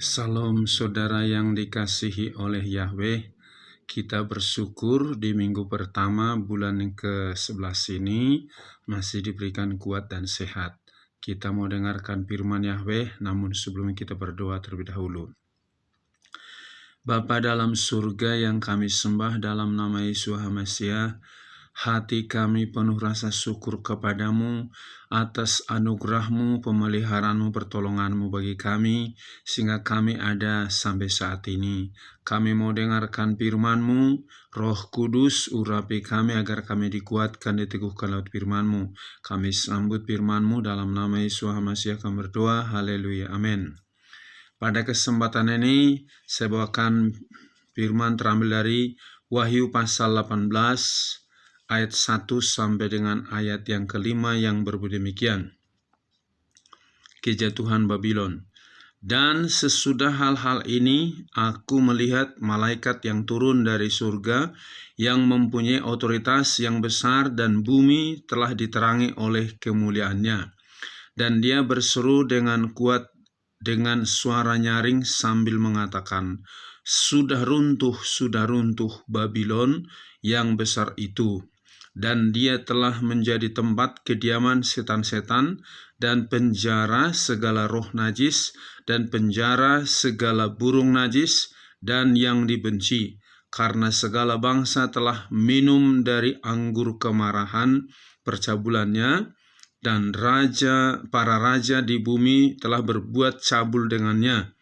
Salam saudara yang dikasihi oleh Yahweh. Kita bersyukur di minggu pertama bulan ke-11 ini masih diberikan kuat dan sehat. Kita mau dengarkan firman Yahweh, namun sebelum kita berdoa terlebih dahulu. Bapa dalam surga yang kami sembah dalam nama Yesus HaMasiah, hati kami penuh rasa syukur kepadamu atas anugerah-Mu, pemeliharaan-Mu, pertolongan-Mu bagi kami, sehingga kami ada sampai saat ini. Kami mau dengarkan firman-Mu, Roh Kudus urapi kami agar kami dikuatkan, diteguhkan lewat firman-Mu. Kami sambut firman-Mu dalam nama Yesus HaMasiah kami berdoa, haleluya, amin. Pada kesempatan ini, saya bawakan firman terambil dari Wahyu pasal 18, ayat 1 sampai dengan ayat yang kelima yang berbunyi demikian. Kejatuhan Babylon. Dan sesudah hal-hal ini, aku melihat malaikat yang turun dari surga, yang mempunyai otoritas yang besar, dan bumi telah diterangi oleh kemuliaannya. Dan dia berseru dengan kuat dengan suara nyaring sambil mengatakan, sudah runtuh Babylon yang besar itu, dan dia telah menjadi tempat kediaman setan-setan dan penjara segala roh najis dan penjara segala burung najis dan yang dibenci, karena segala bangsa telah minum dari anggur kemarahan percabulannya, dan para raja di bumi telah berbuat cabul dengannya.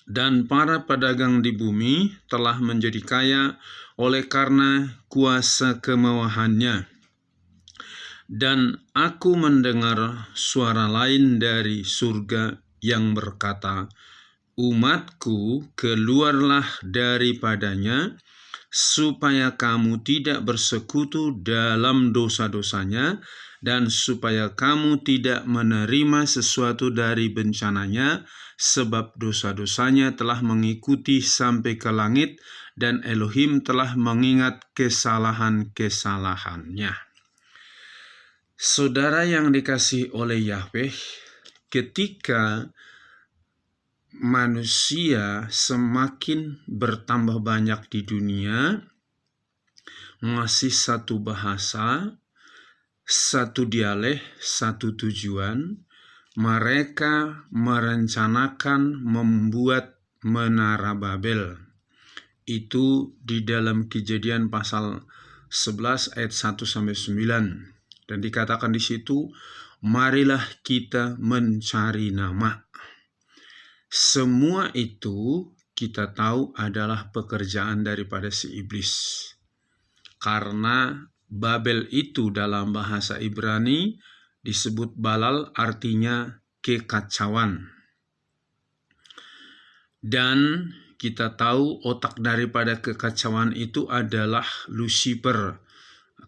Dan para pedagang di bumi telah menjadi kaya oleh karena kuasa kemewahannya. Dan aku mendengar suara lain dari surga yang berkata, umatku, keluarlah daripadanya, supaya kamu tidak bersekutu dalam dosa-dosanya, dan supaya kamu tidak menerima sesuatu dari bencananya, sebab dosa-dosanya telah mengikuti sampai ke langit, dan Elohim telah mengingat kesalahan-kesalahannya. Saudara yang dikasihi oleh Yahweh, ketika manusia semakin bertambah banyak di dunia, masih satu bahasa, satu dialek, satu tujuan, mereka merencanakan membuat menara Babel. Itu di dalam Kejadian pasal 11 ayat 1 sampai 9. Dan dikatakan di situ, marilah kita mencari nama. Semua itu kita tahu adalah pekerjaan daripada si iblis. Karena Babel itu dalam bahasa Ibrani disebut balal, artinya kekacauan. Dan kita tahu otak daripada kekacauan itu adalah Lucifer.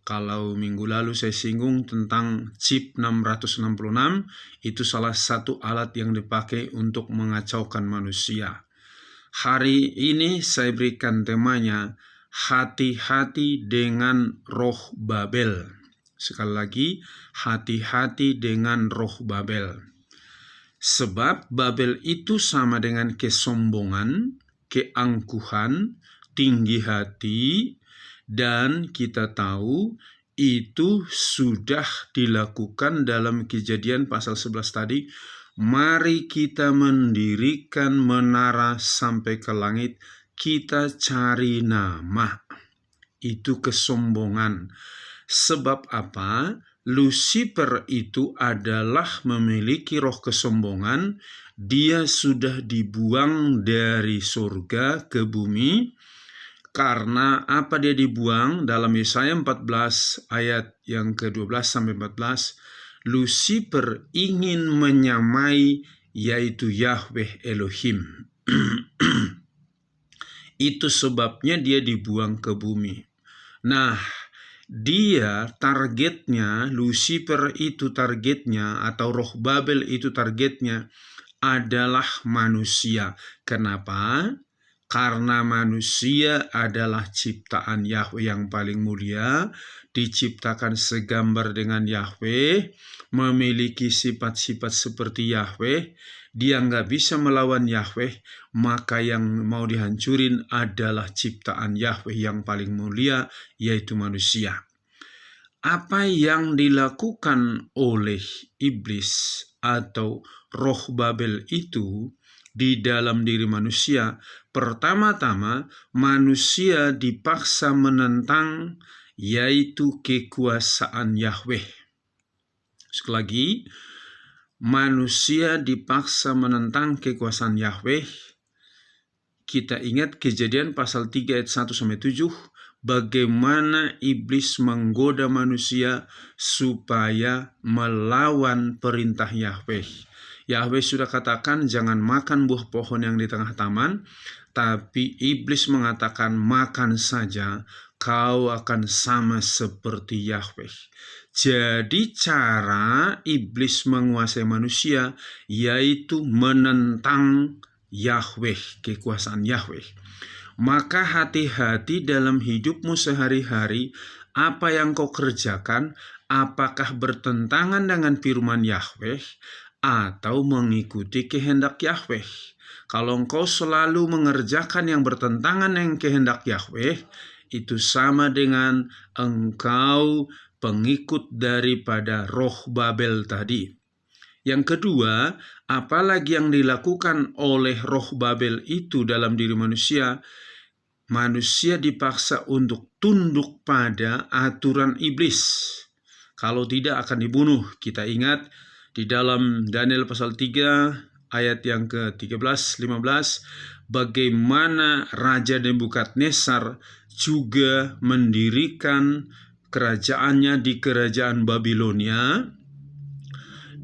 Kalau minggu lalu saya singgung tentang chip 666, itu salah satu alat yang dipakai untuk mengacaukan manusia. Hari ini saya berikan temanya, hati-hati dengan roh Babel. Sekali lagi, hati-hati dengan roh Babel. Sebab Babel itu sama dengan kesombongan, keangkuhan, tinggi hati, dan kita tahu itu sudah dilakukan dalam Kejadian pasal 11 tadi. Mari kita mendirikan menara sampai ke langit, kita cari nama. Itu kesombongan. Sebab apa? Lucifer itu adalah memiliki roh kesombongan. Dia sudah dibuang dari surga ke bumi. Karena apa dia dibuang? Dalam Yesaya 14 ayat yang ke-12 sampai 14, Lucifer ingin menyamai, yaitu Yahweh Elohim. Itu sebabnya dia dibuang ke bumi. Nah, dia targetnya, Lucifer itu targetnya, atau roh Babel itu targetnya adalah manusia. Kenapa? Karena manusia adalah ciptaan Yahweh yang paling mulia, diciptakan segambar dengan Yahweh, memiliki sifat-sifat seperti Yahweh, dia nggak bisa melawan Yahweh, maka yang mau dihancurin adalah ciptaan Yahweh yang paling mulia, yaitu manusia. Apa yang dilakukan oleh iblis atau roh Babel itu di dalam diri manusia, pertama-tama manusia dipaksa menentang, yaitu kekuasaan Yahweh. Sekali lagi, manusia dipaksa menentang kekuasaan Yahweh. Kita ingat Kejadian pasal 3 ayat 1-7, bagaimana iblis menggoda manusia supaya melawan perintah Yahweh. Yahweh sudah katakan jangan makan buah pohon yang di tengah taman, tapi iblis mengatakan makan saja, kau akan sama seperti Yahweh. Jadi cara iblis menguasai manusia yaitu menentang Yahweh, kekuasaan Yahweh. Maka hati-hati dalam hidupmu sehari-hari, apa yang kau kerjakan, apakah bertentangan dengan firman Yahweh atau mengikuti kehendak Yahweh. Kalau engkau selalu mengerjakan yang bertentangan dengan kehendak Yahweh, itu sama dengan engkau pengikut daripada roh Babel tadi. Yang kedua, apalagi yang dilakukan oleh roh Babel itu dalam diri manusia, manusia dipaksa untuk tunduk pada aturan iblis. Kalau tidak akan dibunuh. Kita ingat di dalam Daniel pasal 3 ayat yang ke-13-15, bagaimana Raja Nebukadnezar juga mendirikan kerajaannya di kerajaan Babilonia.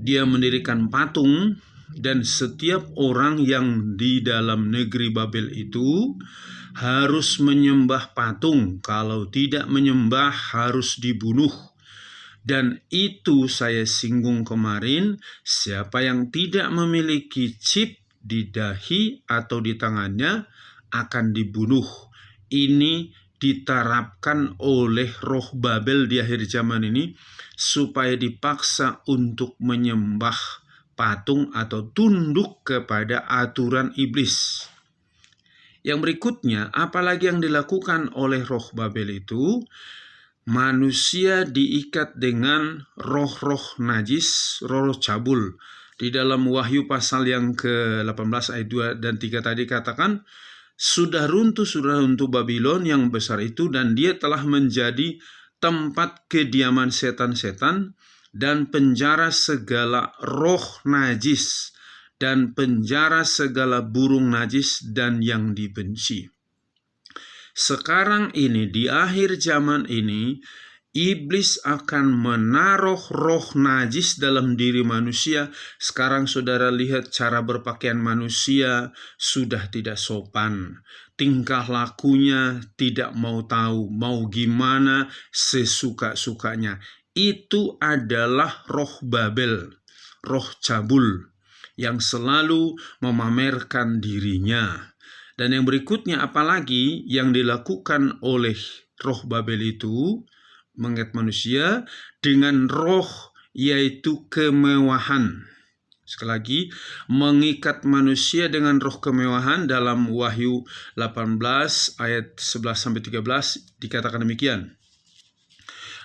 Dia mendirikan patung, dan setiap orang yang di dalam negeri Babel itu harus menyembah patung. Kalau tidak menyembah harus dibunuh. Dan itu saya singgung kemarin, siapa yang tidak memiliki chip di dahi atau di tangannya akan dibunuh. Ini diterapkan oleh roh Babel di akhir zaman ini supaya dipaksa untuk menyembah patung atau tunduk kepada aturan iblis. Yang berikutnya, apalagi yang dilakukan oleh roh Babel itu, manusia diikat dengan roh-roh najis, roh-roh cabul. Di dalam Wahyu pasal yang ke-18 ayat 2 dan 3 tadi katakan, sudah runtuh Babilon yang besar itu, dan dia telah menjadi tempat kediaman setan-setan dan penjara segala roh najis dan penjara segala burung najis dan yang dibenci. Sekarang ini, di akhir zaman ini, iblis akan menaruh roh najis dalam diri manusia. Sekarang saudara lihat cara berpakaian manusia sudah tidak sopan. Tingkah lakunya tidak mau tahu, mau gimana sesuka-sukanya. Itu adalah roh Babel, roh cabul yang selalu memamerkan dirinya. Dan yang berikutnya, apalagi yang dilakukan oleh roh Babel itu mengikat manusia dengan roh, yaitu kemewahan. Sekali lagi, mengikat manusia dengan roh kemewahan. Dalam Wahyu 18 ayat 11-13 dikatakan demikian.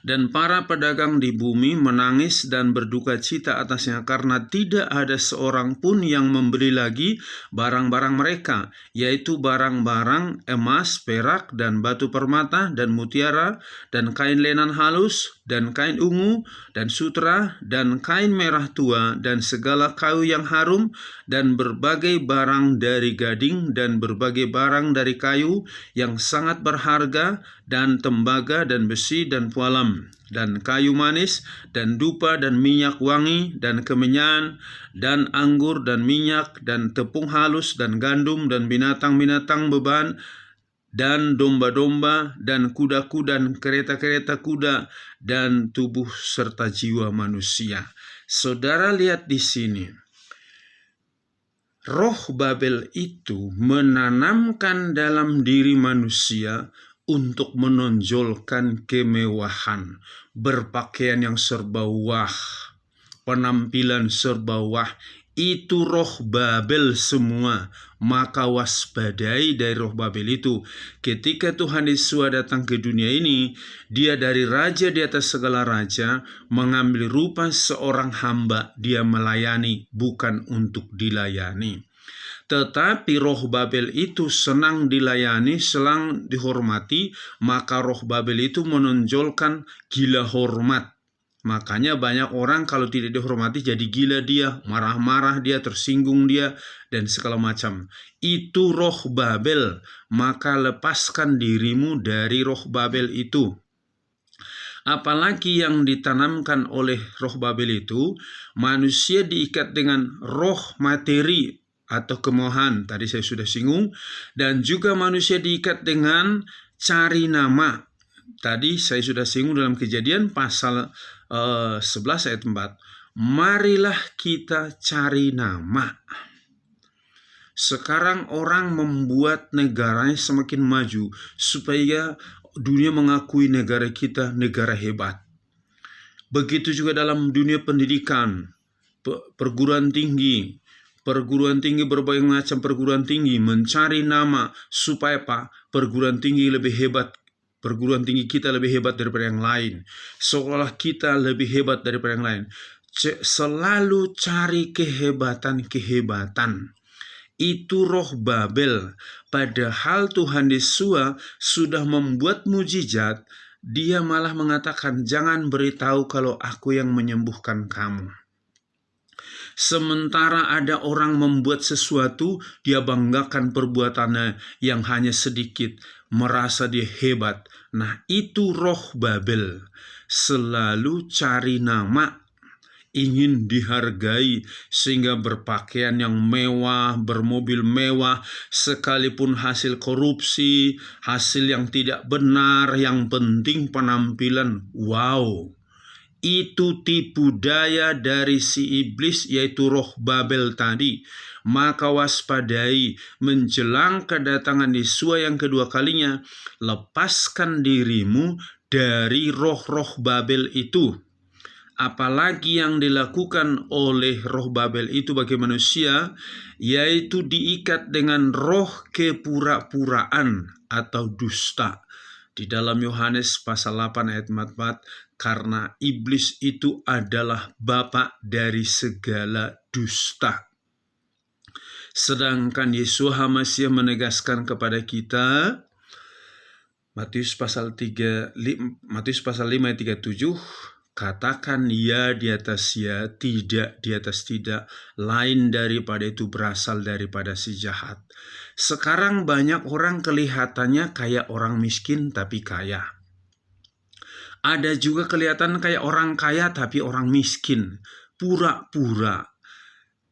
Dan para pedagang di bumi menangis dan berduka cita atasnya, karena tidak ada seorang pun yang membeli lagi barang-barang mereka, yaitu barang-barang emas, perak, dan batu permata, dan mutiara, dan kain lenan halus, dan kain ungu, dan sutra, dan kain merah tua, dan segala kayu yang harum, dan berbagai barang dari gading, dan berbagai barang dari kayu yang sangat berharga, dan tembaga, dan besi, dan pualam, dan kayu manis, dan dupa, dan minyak wangi, dan kemenyan, dan anggur, dan minyak, dan tepung halus, dan gandum, dan binatang-binatang beban, dan domba-domba, dan kuda-kuda, dan kereta-kereta kuda, dan tubuh serta jiwa manusia. Saudara lihat di sini, roh Babel itu menanamkan dalam diri manusia untuk menonjolkan kemewahan, berpakaian yang serba wah, penampilan serba wah. Itu roh Babel semua. Maka waspadai dari roh Babel itu. Ketika Tuhan Yesus datang ke dunia ini, dia dari raja di atas segala raja, mengambil rupa seorang hamba. Dia melayani, bukan untuk dilayani. Tetapi roh Babel itu senang dilayani, senang dihormati, maka roh Babel itu menonjolkan gila hormat. Makanya banyak orang kalau tidak dihormati jadi gila dia, marah-marah dia, tersinggung dia, dan segala macam. Itu roh Babel, maka lepaskan dirimu dari roh Babel itu. Apalagi yang ditanamkan oleh roh Babel itu, manusia diikat dengan roh materi atau kemohan, tadi saya sudah singgung, dan juga manusia diikat dengan cari nama. Tadi saya sudah singgung dalam Kejadian pasal 11 ayat 4. Marilah kita cari nama. Sekarang orang membuat negaranya semakin maju supaya dunia mengakui negara kita negara hebat. Begitu juga dalam dunia pendidikan, perguruan tinggi berbagai macam perguruan tinggi mencari nama supaya perguruan tinggi lebih hebat. Perguruan tinggi kita lebih hebat daripada yang lain. Seolah kita lebih hebat daripada yang lain. Selalu cari kehebatan. Itu roh Babel. Padahal Tuhan Yesus sudah membuat mujizat. Dia malah mengatakan, jangan beritahu kalau aku yang menyembuhkan kamu. Sementara ada orang membuat sesuatu, dia banggakan perbuatannya yang hanya sedikit, merasa dia hebat. Nah, itu roh Babel. Selalu cari nama, ingin dihargai, sehingga berpakaian yang mewah, bermobil mewah, sekalipun hasil korupsi, hasil yang tidak benar, yang penting penampilan. Wow! Itu tipu daya dari si iblis, yaitu roh Babel tadi. Maka waspadai menjelang kedatangan Yesus yang kedua kalinya. Lepaskan dirimu dari roh-roh Babel itu. Apalagi yang dilakukan oleh roh Babel itu bagi manusia, yaitu diikat dengan roh kepura-puraan atau dusta. Di dalam Yohanes pasal 8 ayat 44, karena iblis itu adalah bapa dari segala dusta. Sedangkan Yeshua Masih menegaskan kepada kita, Matius pasal 5 ayat 37, katakan ya di atas ya, tidak di atas tidak, lain daripada itu berasal daripada si jahat. Sekarang banyak orang kelihatannya kayak orang miskin tapi kaya. Ada juga kelihatan kayak orang kaya tapi orang miskin. Pura-pura.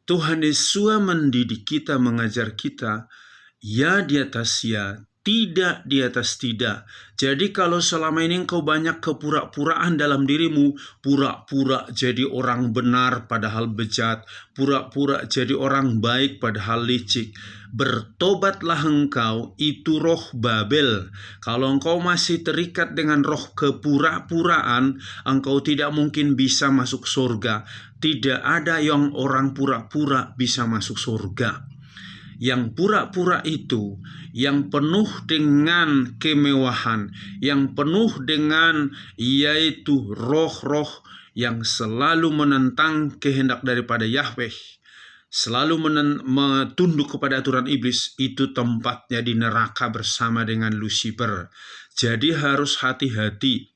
Tuhan Yesus mendidik kita, mengajar kita, ya di atas ya, tidak di atas tidak. Jadi kalau selama ini engkau banyak kepura-puraan dalam dirimu, pura-pura jadi orang benar padahal bejat, pura-pura jadi orang baik padahal licik, bertobatlah engkau, itu roh Babel. Kalau engkau masih terikat dengan roh kepura-puraan, engkau tidak mungkin bisa masuk surga. Tidak ada yang orang pura-pura bisa masuk surga. Yang pura-pura itu, yang penuh dengan kemewahan, yang penuh dengan yaitu roh-roh yang selalu menentang kehendak daripada Yahweh, selalu tunduk kepada aturan iblis, itu tempatnya di neraka bersama dengan Lucifer. Jadi harus hati-hati.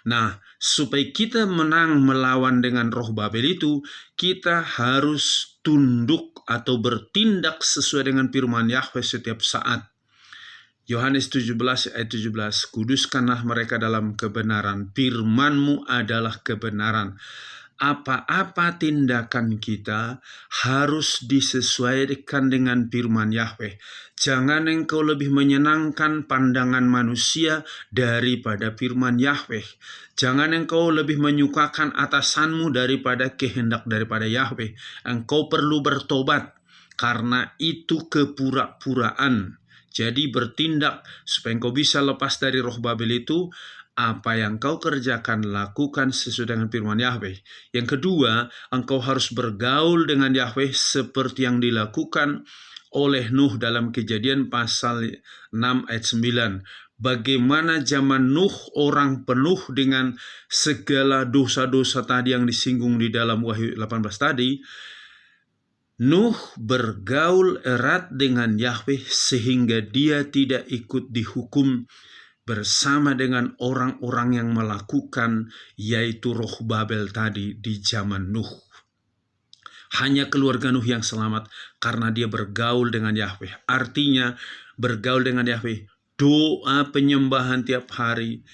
Nah, supaya kita menang melawan dengan roh Babel itu, kita harus tunduk atau bertindak sesuai dengan firman Yahweh setiap saat. Yohanes 17 ayat 17, kuduskanlah mereka dalam kebenaran, firman-Mu adalah kebenaran. Apa-apa tindakan kita harus disesuaikan dengan firman Yahweh. Jangan engkau lebih menyenangkan pandangan manusia daripada firman Yahweh. Jangan engkau lebih menyukakan atasanmu daripada kehendak daripada Yahweh. Engkau perlu bertobat. karena itu kepura-puraan. Jadi bertindak supaya engkau bisa lepas dari roh Babel itu. Apa yang kau kerjakan, lakukan sesuai dengan firman Yahweh. Yang kedua, engkau harus bergaul dengan Yahweh seperti yang dilakukan oleh Nuh dalam Kejadian pasal 6 ayat 9. Bagaimana zaman Nuh orang penuh dengan segala dosa-dosa tadi yang disinggung di dalam Wahyu 18 tadi. Nuh bergaul erat dengan Yahweh sehingga dia tidak ikut dihukum bersama dengan orang-orang yang melakukan, yaitu roh Babel tadi di zaman Nuh. Hanya keluarga Nuh yang selamat karena dia bergaul dengan Yahweh. Artinya bergaul dengan Yahweh, doa penyembahan tiap hari,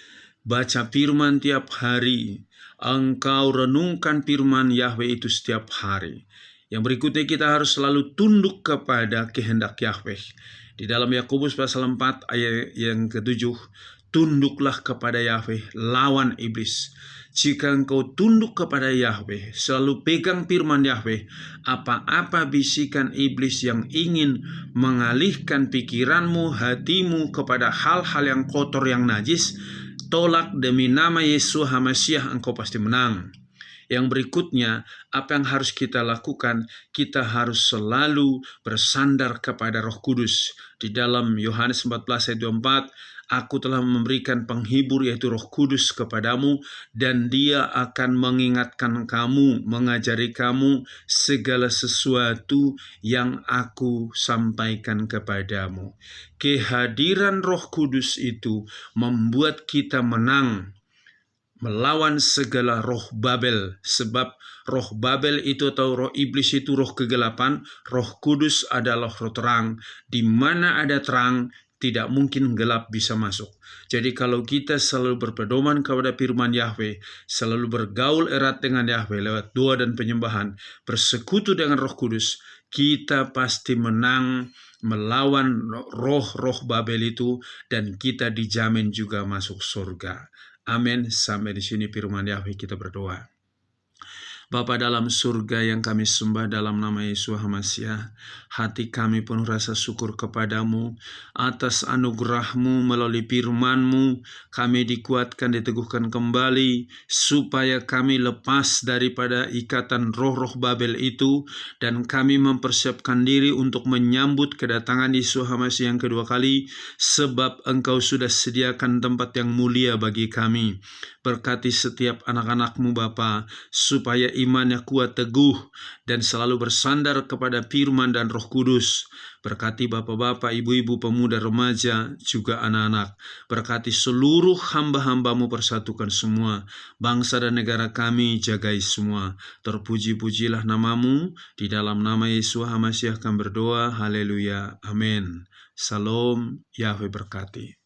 baca firman tiap hari, engkau renungkan firman Yahweh itu setiap hari. Yang berikutnya, kita harus selalu tunduk kepada kehendak Yahweh. Di dalam Yakobus pasal 4 ayat yang ke-7, tunduklah kepada Yahweh, lawan iblis. Jika engkau tunduk kepada Yahweh, selalu pegang firman Yahweh, apa-apa bisikan iblis yang ingin mengalihkan pikiranmu, hatimu kepada hal-hal yang kotor, yang najis, tolak demi nama Yesus HaMasiah, engkau pasti menang. Yang berikutnya, apa yang harus kita lakukan? Kita harus selalu bersandar kepada Roh Kudus. Di dalam Yohanes 14 ayat 24, aku telah memberikan penghibur, yaitu Roh Kudus kepadamu, dan dia akan mengingatkan kamu, mengajari kamu segala sesuatu yang aku sampaikan kepadamu. Kehadiran Roh Kudus itu membuat kita menang melawan segala roh Babel, sebab roh Babel itu atau roh iblis itu roh kegelapan, Roh Kudus adalah roh terang. Di mana ada terang, tidak mungkin gelap bisa masuk. Jadi kalau kita selalu berpedoman kepada firman Yahweh, selalu bergaul erat dengan Yahweh lewat doa dan penyembahan, bersekutu dengan Roh Kudus, kita pasti menang melawan roh-roh Babel itu, dan kita dijamin juga masuk surga. Amin. Sampai di sini firman Yahweh, kita berdoa. Bapa dalam surga yang kami sembah dalam nama Yesus HaMasiah, hati kami penuh rasa syukur kepadamu atas anugerah-Mu melalui firman-Mu. Kami dikuatkan, diteguhkan kembali supaya kami lepas daripada ikatan roh-roh Babel itu, dan kami mempersiapkan diri untuk menyambut kedatangan Yesus HaMasiah yang kedua kali, sebab Engkau sudah sediakan tempat yang mulia bagi kami. Berkati setiap anak-anak-Mu Bapa, supaya imannya kuat teguh dan selalu bersandar kepada firman dan Roh Kudus. Berkati bapak-bapak, ibu-ibu, pemuda, remaja, juga anak-anak. Berkati seluruh hamba-hamba-Mu, persatukan semua. Bangsa dan negara kami jagai semua. Terpuji-pujilah nama-Mu. Di dalam nama Yesus HaMasiah kami berdoa. Haleluya. Amin. Salam. Yahweh berkati.